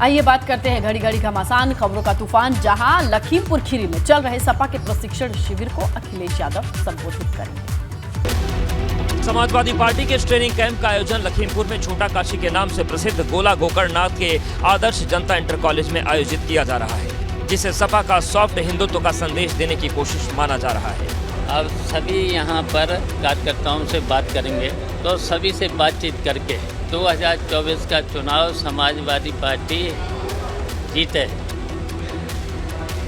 आइए बात करते हैं घड़ी घड़ी घमासान खबरों का तूफान, जहां लखीमपुर खीरी में चल रहे सपा के प्रशिक्षण शिविर को अखिलेश यादव संबोधित करेंगे। समाजवादी पार्टी के ट्रेनिंग कैंप का आयोजन लखीमपुर में छोटा काशी के नाम से प्रसिद्ध गोला गोकर्णनाथ के आदर्श जनता इंटर कॉलेज में आयोजित किया जा रहा है, जिसे सपा का सॉफ्ट हिंदुत्व का संदेश देने की कोशिश माना जा रहा है। अब सभी यहाँ पर कार्यकर्ताओं से बात करेंगे, तो सभी से बातचीत करके 2024 का चुनाव समाजवादी पार्टी जीते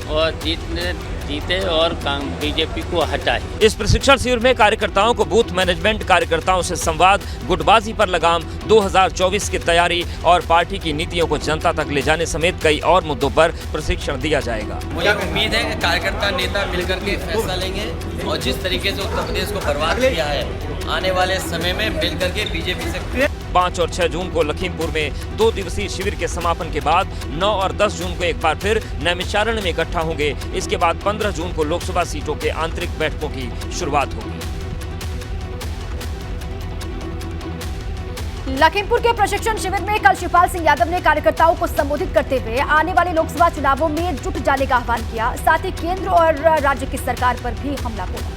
और बीजेपी को हटाए। इस प्रशिक्षण शिविर में कार्यकर्ताओं को बूथ मैनेजमेंट, कार्यकर्ताओं से संवाद, गुटबाजी पर लगाम, 2024 की तैयारी और पार्टी की नीतियों को जनता तक ले जाने समेत कई और मुद्दों पर प्रशिक्षण दिया जाएगा। मुझे उम्मीद है कि कार्यकर्ता नेता मिलकर के फैसला लेंगे और जिस तरीके से उत्तर प्रदेश को बर्बाद किया है, आने वाले समय में मिलकर के बीजेपी से 5 और 6 जून को लखीमपुर में 2 दिवसीय शिविर के समापन के बाद 9 और 10 जून को एक बार फिर नैमिषारण्य में इकट्ठा होंगे। इसके बाद 15 जून को लोकसभा सीटों के आंतरिक बैठकों की शुरुआत होगी। लखीमपुर के प्रशिक्षण शिविर में कल शिवपाल सिंह यादव ने कार्यकर्ताओं को संबोधित करते हुए आने वाले लोकसभा चुनावों में जुट जाने का आह्वान किया। साथ ही केंद्र और राज्य की सरकार पर भी हमला बोला।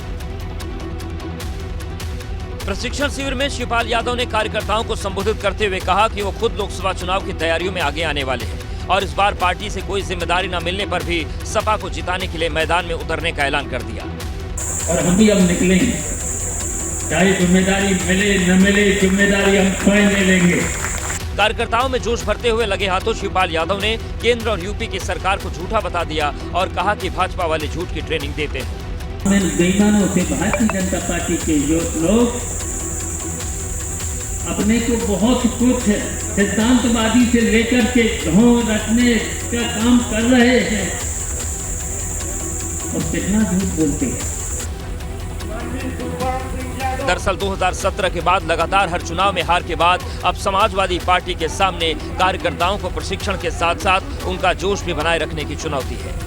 प्रशिक्षण शिविर में शिवपाल यादव ने कार्यकर्ताओं को संबोधित करते हुए कहा कि वो खुद लोकसभा चुनाव की तैयारियों में आगे आने वाले हैं और इस बार पार्टी से कोई जिम्मेदारी न मिलने पर भी सपा को जिताने के लिए मैदान में उतरने का ऐलान कर दिया। और हम भी अब निकलेंगे, चाहे जिम्मेदारी मिले न मिले, जिम्मेदारी हम स्वयं ले लेंगे। कार्यकर्ताओं में जोश भरते हुए लगे हाथों शिवपाल यादव ने केंद्र और यूपी की सरकार को झूठा बता दिया और कहा कि भाजपा वाले झूठ की ट्रेनिंग देते हैं। बेईमानों से भारतीय जनता पार्टी के लोग अपने को बहुत कुछ सिद्धांतवादी से लेकर के ढोंग रखने का काम कर रहे हैं और कितना झूठ बोलते हैं। दरअसल 2017 के बाद लगातार हर चुनाव में हार के बाद अब समाजवादी पार्टी के सामने कार्यकर्ताओं को प्रशिक्षण के साथ साथ उनका जोश भी बनाए रखने की चुनौती है।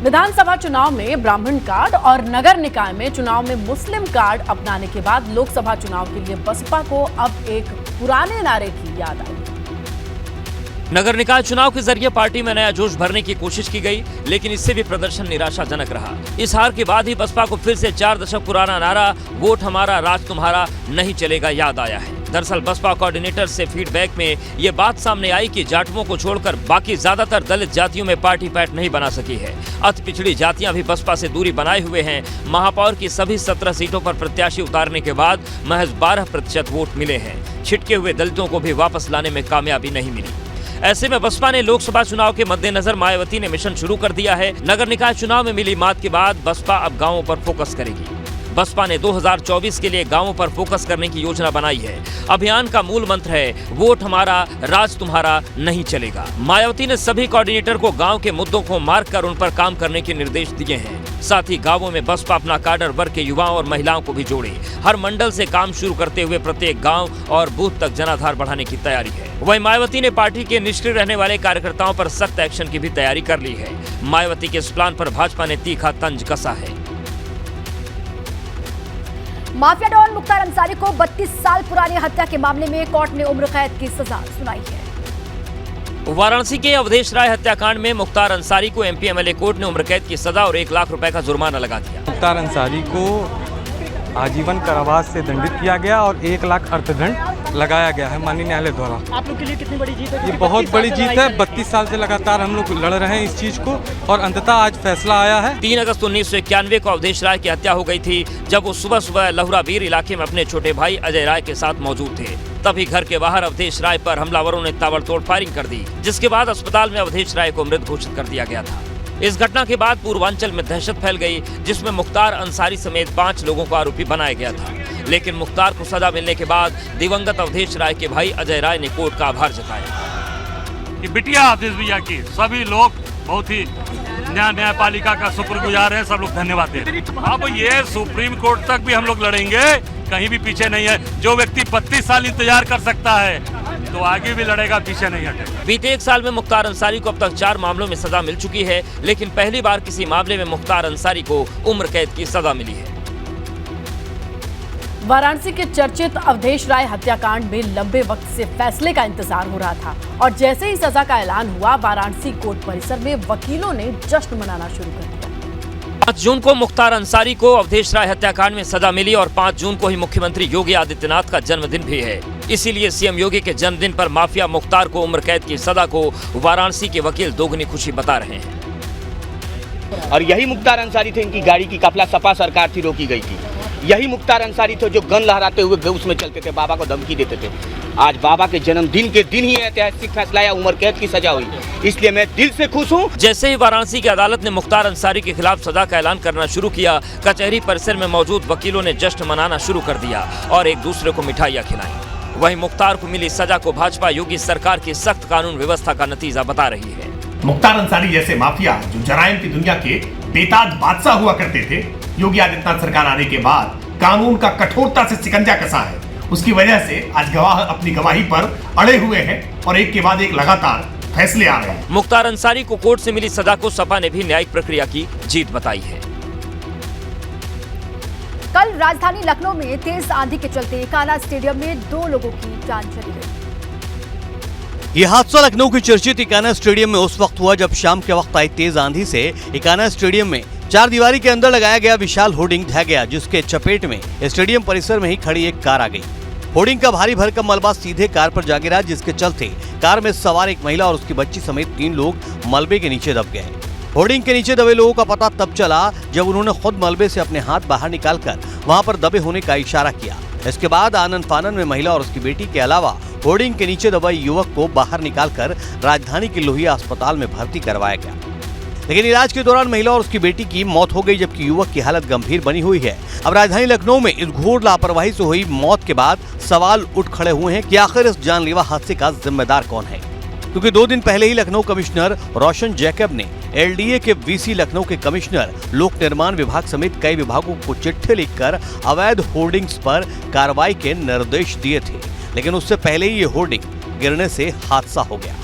विधानसभा चुनाव में ब्राह्मण कार्ड और नगर निकाय में चुनाव में मुस्लिम कार्ड अपनाने के बाद लोकसभा चुनाव के लिए बसपा को अब एक पुराने नारे की याद आई। नगर निकाय चुनाव के जरिए पार्टी में नया जोश भरने की कोशिश की गई, लेकिन इससे भी प्रदर्शन निराशाजनक रहा। इस हार के बाद ही बसपा को फिर से 4 दशक पुराना नारा वोट हमारा राज तुम्हारा नहीं चलेगा याद आया है। दरअसल बसपा कोऑर्डिनेटर से फीडबैक में ये बात सामने आई कि जाटवों को छोड़कर बाकी ज्यादातर दलित जातियों में पार्टी पैठ नहीं बना सकी है। अति पिछड़ी जातियां भी बसपा से दूरी बनाए हुए हैं। महापौर की सभी 17 सीटों पर प्रत्याशी उतारने के बाद महज 12% वोट मिले हैं। छिटके हुए दलितों को भी वापस लाने में कामयाबी नहीं मिली। ऐसे में बसपा ने लोकसभा चुनाव के मद्देनजर मायावती ने मिशन शुरू कर दिया है। नगर निकाय चुनाव में मिली मात के बाद बसपा अब गांवों पर फोकस करेगी। बसपा ने 2024 के लिए गांवों पर फोकस करने की योजना बनाई है। अभियान का मूल मंत्र है वोट हमारा राज तुम्हारा नहीं चलेगा। मायावती ने सभी कोऑर्डिनेटर को गांव के मुद्दों को मार्क कर उन पर काम करने के निर्देश दिए हैं। साथ ही गांवों में बसपा अपना काडर वर्ग के युवाओं और महिलाओं को भी जोड़े। हर मंडल से काम शुरू करते हुए प्रत्येक गांव और बूथ तक जनाधार बढ़ाने की तैयारी है। वहीं मायावती ने पार्टी के निष्क्रिय रहने वाले कार्यकर्ताओं पर सख्त एक्शन की भी तैयारी कर ली है। मायावती के इस प्लान पर भाजपा ने तीखा तंज कसा है। माफिया डॉन मुख्तार अंसारी को 32 साल पुरानी हत्या के मामले में कोर्ट ने उम्र कैद की सजा सुनाई है। वाराणसी के अवधेश राय हत्याकांड में मुख्तार अंसारी को एमपी एमएलए कोर्ट ने उम्र कैद की सजा और 1 लाख रुपए का जुर्माना लगा दिया। मुख्तार अंसारी को आजीवन कारावास से दंडित किया गया और 1 लाख अर्थदंड लगाया गया है माननीय न्यायालय द्वारा। आप लोग के लिए कितनी बड़ी जीत है? ये बहुत बड़ी जीत है। 32 साल से लगातार हम लोग लड़ रहे हैं इस चीज को और अंततः आज फैसला आया है। 3 अगस्त 1991 को अवधेश राय की हत्या हो गई थी, जब वो सुबह सुबह लहुराबीर इलाके में अपने छोटे भाई अजय राय के साथ मौजूद थे। तभी घर के बाहर अवधेश राय पर हमलावरों ने ताबड़तोड़ फायरिंग कर दी, जिसके बाद अस्पताल में अवधेश राय को मृत घोषित कर दिया गया था। इस घटना के बाद पूर्वांचल में दहशत फैल गई, जिसमें मुख्तार अंसारी समेत 5 लोगों को आरोपी बनाया गया था। लेकिन मुख्तार को सजा मिलने के बाद दिवंगत अवधेश राय के भाई अजय राय ने कोर्ट का आभार जताया। कि बिटिया अवधेश भैया की सभी लोग बहुत ही न्यायपालिका का शुक्रगुजार है, सब लोग धन्यवाद दे रहे हैं। अब ये सुप्रीम कोर्ट तक भी हम लोग लड़ेंगे, कहीं भी पीछे नहीं है। जो व्यक्ति 32 साल इंतजार कर सकता है तो आगे भी लड़ेगा, पीछे नहीं हटेगा। बीते 1 साल में मुख्तार अंसारी को अब तक 4 मामलों में सजा मिल चुकी है, लेकिन पहली बार किसी मामले में मुख्तार अंसारी को उम्र कैद की सजा मिली है। वाराणसी के चर्चित अवधेश राय हत्याकांड में लंबे वक्त से फैसले का इंतजार हो रहा था और जैसे ही सजा का ऐलान हुआ, वाराणसी कोर्ट परिसर में वकीलों ने जश्न मनाना शुरू कर दिया। 5 जून को मुख्तार अंसारी को अवधेश राय हत्याकांड में सजा मिली और 5 जून को ही मुख्यमंत्री योगी आदित्यनाथ का जन्मदिन भी है। इसीलिए सीएम योगी के जन्मदिन पर माफिया मुख्तार को उम्र कैद की सजा को वाराणसी के वकील दोगुनी खुशी बता रहे हैं। और यही मुख्तार अंसारी थे, इनकी गाड़ी की काफिला सपा सरकार थी रोकी गई थी। यही मुख्तार अंसारी थे जो गन लहराते हुए उसमें चलते थे, बाबा को धमकी देते थे। आज बाबा के जन्मदिन के दिन ही ऐतिहासिक फैसला या उम्र कैद की सजा हुई, इसलिए मैं दिल से खुश हूँ। जैसे ही वाराणसी की अदालत ने मुख्तार अंसारी के खिलाफ सजा का ऐलान करना शुरू किया, कचहरी परिसर में मौजूद वकीलों ने जश्न मनाना शुरू कर दिया और एक दूसरे को मिठाइयाँ खिलाई। वहीं मुख्तार को मिली सजा को भाजपा योगी सरकार की सख्त कानून व्यवस्था का नतीजा बता रही है। मुख्तार अंसारी जैसे माफिया जो जराइम की दुनिया के बेताज बादशाह हुआ करते थे, योगी आदित्यनाथ सरकार आने के बाद कानून का कठोरता से शिकंजा कसा है। उसकी वजह से आज गवाह अपनी गवाही पर अड़े हुए हैं और एक के बाद एक लगातार फैसले आ रहे हैं। मुख्तार अंसारी को कोर्ट से मिली सजा को सपा ने भी न्यायिक प्रक्रिया की जीत बताई है। कल राजधानी लखनऊ में तेज आंधी के चलते कान्हा स्टेडियम में 2 लोगों की जान चली गई। ये हादसा लखनऊ के चर्चित इकाना स्टेडियम में उस वक्त हुआ जब शाम के वक्त आई तेज आंधी से इकाना स्टेडियम में 4 दीवारी के अंदर लगाया गया विशाल होर्डिंग ढह गया, जिसके चपेट में स्टेडियम परिसर में ही खड़ी एक कार आ गई। होर्डिंग का भारी भरकम मलबा सीधे कार पर जा गिरा, जिसके चलते कार में सवार एक महिला और उसकी बच्ची समेत 3 लोग मलबे के नीचे दब गए। होर्डिंग के नीचे दबे लोगों का पता तब चला जब उन्होंने खुद मलबे से अपने हाथ बाहर निकालकर वहां पर दबे होने का इशारा किया। इसके बाद आनन फानन में महिला और उसकी बेटी के अलावा होर्डिंग के नीचे दबे युवक को बाहर निकालकर राजधानी के लोहिया अस्पताल में भर्ती करवाया गया, लेकिन इलाज के दौरान महिला और उसकी बेटी की मौत हो गई, जबकि युवक की हालत गंभीर बनी हुई है। अब राजधानी लखनऊ में इस घोर लापरवाही से हुई मौत के बाद सवाल उठ खड़े हुए हैं कि आखिर इस जानलेवा हादसे का जिम्मेदार कौन है, क्योंकि 2 दिन पहले ही लखनऊ कमिश्नर रोशन जैकब ने एलडीए के वीसी लखनऊ के कमिश्नर लोक निर्माण विभाग समेत कई विभागों को चिट्ठी लिखकर अवैध होर्डिंग्स पर कार्रवाई के निर्देश दिए थे, लेकिन उससे पहले ही ये होर्डिंग गिरने से हादसा हो गया।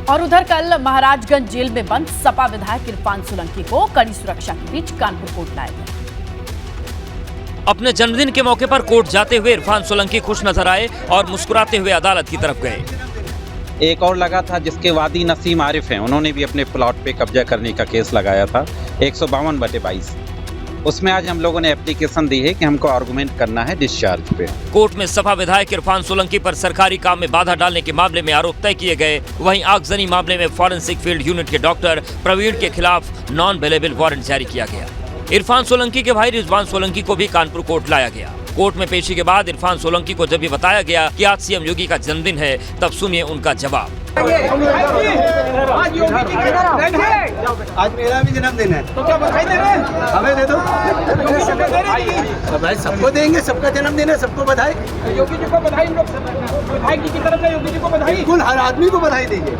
और उधर कल महाराजगंज जेल में बंद सपा विधायक इरफान सोलंकी को कड़ी सुरक्षा के बीच कानपुर कोर्ट लाया गया। अपने जन्मदिन के मौके पर कोर्ट जाते हुए इरफान सोलंकी खुश नजर आए और मुस्कुराते हुए अदालत की तरफ गए। एक और लगा था जिसके वादी नसीम आरिफ हैं, उन्होंने भी अपने प्लॉट पे कब्जा करने का केस लगाया था 152/22। उसमें आज हम लोगों ने एप्लीकेशन दी है कि हमको आर्गुमेंट करना है डिस्चार्ज पे। कोर्ट में सपा विधायक इरफान सोलंकी पर सरकारी काम में बाधा डालने के मामले में आरोप तय किए गए। वहीं आगजनी मामले में फॉरेंसिक फील्ड यूनिट के डॉक्टर प्रवीण के खिलाफ नॉन अवेलेबल वारंट जारी किया गया। इरफान सोलंकी के भाई रिजवान सोलंकी को भी कानपुर कोर्ट लाया गया। कोर्ट में पेशी के बाद इरफान सोलंकी को जब ये बताया गया कि आज सीएम योगी का जन्मदिन है, तब सुनिए उनका जवाब। आज मेरा भी जन्मदिन है, तो क्या बधाई दे रहे हैं? हमें दे दो। बधाई सबको देंगे, सबका जन्मदिन है, सबको बधाई। योगी जी को बधाई, विधायक जी की तरफ से योगी जी को बधाई, बिल्कुल हर आदमी को बधाई देंगे।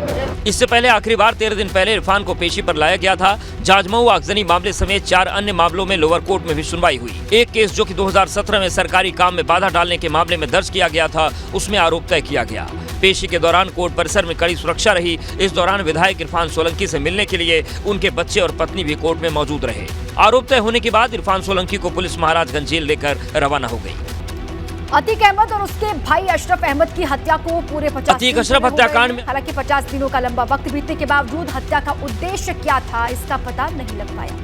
इससे पहले आखिरी बार 13 दिन पहले इरफान को पेशी पर लाया गया था। जाजमऊ आगजनी मामले समेत 4 अन्य मामलों में लोअर कोर्ट में भी सुनवाई हुई। एक केस जो कि 2017 में सरकारी काम में बाधा डालने के मामले में दर्ज किया गया था, उसमें आरोप तय किया गया। पेशी के दौरान कोर्ट परिसर में कड़ी सुरक्षा रही। इस दौरान विधायक इरफान सोलंकी से मिलने के लिए उनके बच्चे और पत्नी भी कोर्ट में मौजूद रहे। आरोप तय होने के बाद इरफान सोलंकी को पुलिस महाराजगंज जेल लेकर रवाना हो गई। अतीक अहमद और उसके भाई अशरफ अहमद की हत्या को पूरे 50 अतीक अशरफ हत्याकांड में हालांकि 50 दिनों का लंबा वक्त बीतने के बावजूद हत्या का उद्देश्य क्या था, इसका पता नहीं लग पाया।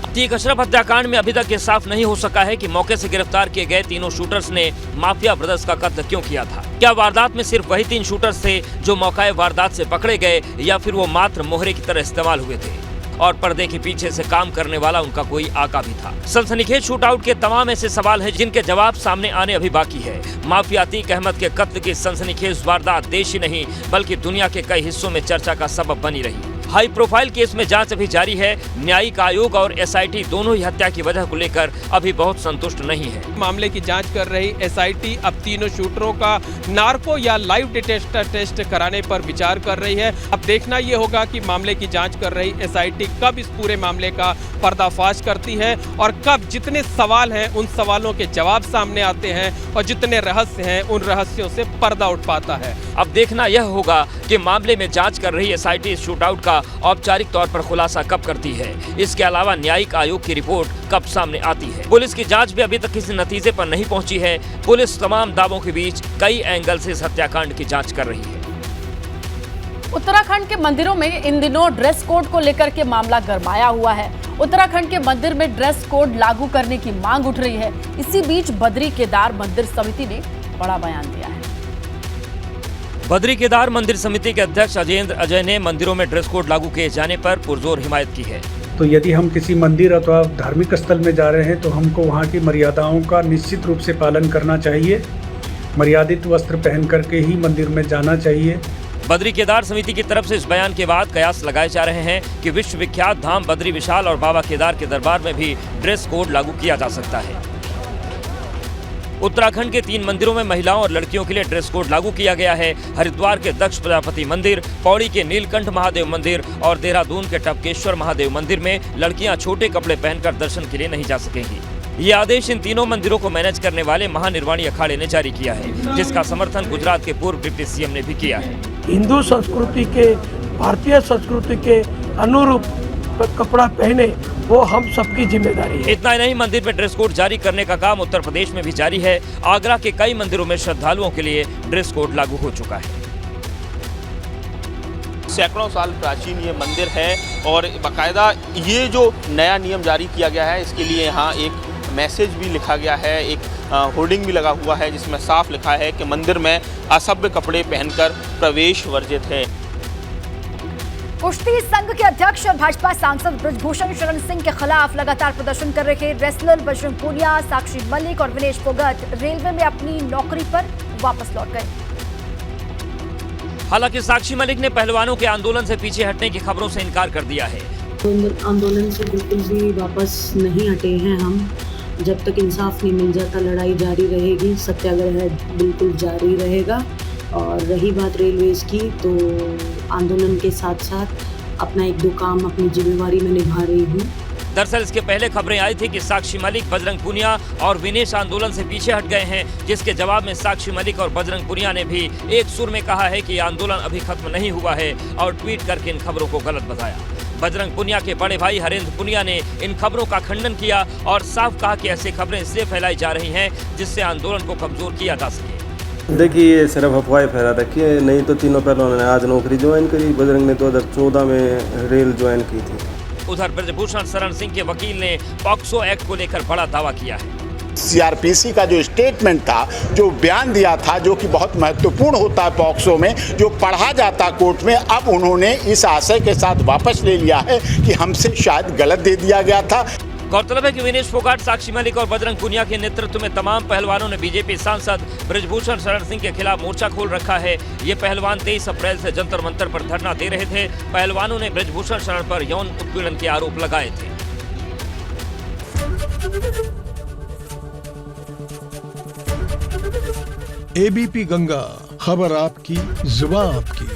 अतीक अशरफ हत्याकांड में अभी तक ये साफ नहीं हो सका है कि मौके से गिरफ्तार किए गए तीनों शूटर्स ने माफिया ब्रदर्स का कत्ल क्यों किया था। क्या वारदात में सिर्फ वही 3 शूटर्स थे जो मौके वारदात से पकड़े गए, या फिर वो मात्र मोहरे की तरह इस्तेमाल हुए थे और पर्दे के पीछे से काम करने वाला उनका कोई आका भी था। सनसनीखेज शूटआउट के तमाम ऐसे सवाल हैं जिनके जवाब सामने आने अभी बाकी है। माफिया अतीक अहमद के कत्ल की सनसनीखेज वारदात देश ही नहीं बल्कि दुनिया के कई हिस्सों में चर्चा का सबब बनी रही। हाई प्रोफाइल केस में जांच अभी जारी है। न्यायिक आयोग और एसआईटी दोनों ही हत्या की वजह को लेकर अभी बहुत संतुष्ट नहीं है। मामले की जांच कर रही एसआईटी अब तीनों शूटरों का नार्को या लाइव डिटेक्टर टेस्ट कराने पर विचार कर रही है। अब देखना ये होगा कि मामले की जांच कर रही एसआईटी कब इस पूरे मामले का पर्दाफाश करती है और कब जितने सवाल हैं उन सवालों के जवाब सामने आते हैं और जितने रहस्य हैं उन रहस्यों से पर्दा उठ पाता है। अब देखना यह होगा कि मामले में जांच कर रही एसआईटी इस शूटआउट का का औपचारिक तौर पर खुलासा कब करती है। इसके अलावा न्यायिक आयोग की रिपोर्ट कब सामने आती है। पुलिस की जांच भी अभी तक किसी नतीजे पर नहीं पहुंची है। पुलिस तमाम दावों के बीच कई एंगल से इस हत्याकांड की जांच कर रही है। उत्तराखंड के मंदिरों में इन दिनों ड्रेस कोड को लेकर के मामला गरमाया हुआ है। उत्तराखंड के मंदिर में ड्रेस कोड लागू करने की मांग उठ रही है। इसी बीच बद्री केदार मंदिर समिति ने बड़ा बयान दिया है। बद्री केदार मंदिर समिति के अध्यक्ष अजेंद्र अजय ने मंदिरों में ड्रेस कोड लागू किए जाने पर पुरजोर हिमायत की है। तो यदि हम किसी मंदिर अथवा धार्मिक स्थल में जा रहे हैं तो हमको वहाँ की मर्यादाओं का निश्चित रूप से पालन करना चाहिए। मर्यादित वस्त्र पहन करके ही मंदिर में जाना चाहिए। बद्री केदार समिति की तरफ से इस बयान के बाद कयास लगाए जा रहे हैं कि विश्व विख्यात धाम बद्री विशाल और बाबा केदार के दरबार में भी ड्रेस कोड लागू किया जा सकता है। उत्तराखंड के 3 मंदिरों में महिलाओं और लड़कियों के लिए ड्रेस कोड लागू किया गया है। हरिद्वार के दक्ष प्रजापति मंदिर, पौड़ी के नीलकंठ महादेव मंदिर और देहरादून के टपकेश्वर महादेव मंदिर में लड़कियां छोटे कपड़े पहनकर दर्शन के लिए नहीं जा सकेंगी। ये आदेश इन तीनों मंदिरों को मैनेज करने वाले महानिर्वाणी अखाड़े ने जारी किया है, जिसका समर्थन गुजरात के पूर्व डिप्टी सीएम ने भी किया है। हिंदू संस्कृति के, भारतीय संस्कृति के अनुरूप कपड़ा पहने, वो हम सबकी जिम्मेदारी है। इतना ही नहीं, मंदिर में ड्रेस कोड जारी करने का काम उत्तर प्रदेश में भी जारी है। आगरा के कई मंदिरों में श्रद्धालुओं के लिए ड्रेस कोड लागू हो चुका है। सैकड़ों साल प्राचीन ये मंदिर है और बाकायदा ये जो नया नियम जारी किया गया है इसके लिए यहाँ एक मैसेज भी लिखा गया है, एक होर्डिंग भी लगा हुआ है जिसमें साफ लिखा है कि मंदिर में असभ्य कपड़े पहनकर प्रवेश वर्जित है। कुश्ती संघ के अध्यक्ष और भाजपा सांसद ब्रजभूषण शरण सिंह के खिलाफ लगातार प्रदर्शन कर रहे रेसलर बजरंग पूनिया, साक्षी मलिक और विनेश फोगाट रेलवे में अपनी नौकरी पर वापस लौट गए। हालांकि साक्षी मलिक ने पहलवानों के आंदोलन से पीछे हटने की खबरों से इनकार कर दिया है। आंदोलन से बिल्कुल भी वापस नहीं हटे हैं हम। जब तक इंसाफ नहीं मिल जाता लड़ाई जारी रहेगी, सत्याग्रह बिल्कुल जारी रहेगा। और रही बात रेलवेज की, तो आंदोलन के साथ साथ अपना 1-2 काम, अपनी जिम्मेवारी में निभा रही हूँ। दरअसल इसके पहले खबरें आई थी कि साक्षी मलिक, बजरंग पूनिया और विनेश आंदोलन से पीछे हट गए हैं, जिसके जवाब में साक्षी मलिक और बजरंग पूनिया ने भी एक सुर में कहा है कि आंदोलन अभी खत्म नहीं हुआ है और ट्वीट करके इन खबरों को गलत बताया। बजरंग पूनिया के बड़े भाई हरेंद्र पूनिया ने इन खबरों का खंडन किया और साफ कहा कि ऐसी खबरें इसलिए फैलाई जा रही हैं जिससे आंदोलन को कमजोर किया जा सके। देखिए, ये सिर्फ अफवाह फैला रखी है, नहीं तो तीनों पहलवानों ने आज नौकरी ज्वाइन करी। बजरंग ने 2014 में रेल ज्वाइन की थी। उधर ब्रजभूषण शरण सिंह के वकील ने पॉक्सो एक्ट को लेकर बड़ा दावा किया है। सीआरपीसी का जो स्टेटमेंट था, जो बयान दिया था, जो कि बहुत महत्वपूर्ण होता है पॉक्सो में, जो पढ़ा जाता कोर्ट में, अब उन्होंने इस आशय के साथ वापस ले लिया है कि हमसे शायद गलत दे दिया गया था। गौरतलब है कि विनेश फोगाट, साक्षी मलिक और बजरंग पूनिया के नेतृत्व में तमाम पहलवानों ने बीजेपी सांसद ब्रजभूषण शरण सिंह के खिलाफ मोर्चा खोल रखा है। ये पहलवान 23 अप्रैल से जंतर मंतर पर धरना दे रहे थे। पहलवानों ने ब्रजभूषण शरण पर यौन उत्पीड़न के आरोप लगाए थे। एबीपी गंगा, खबर आपकी, जुबान आपकी।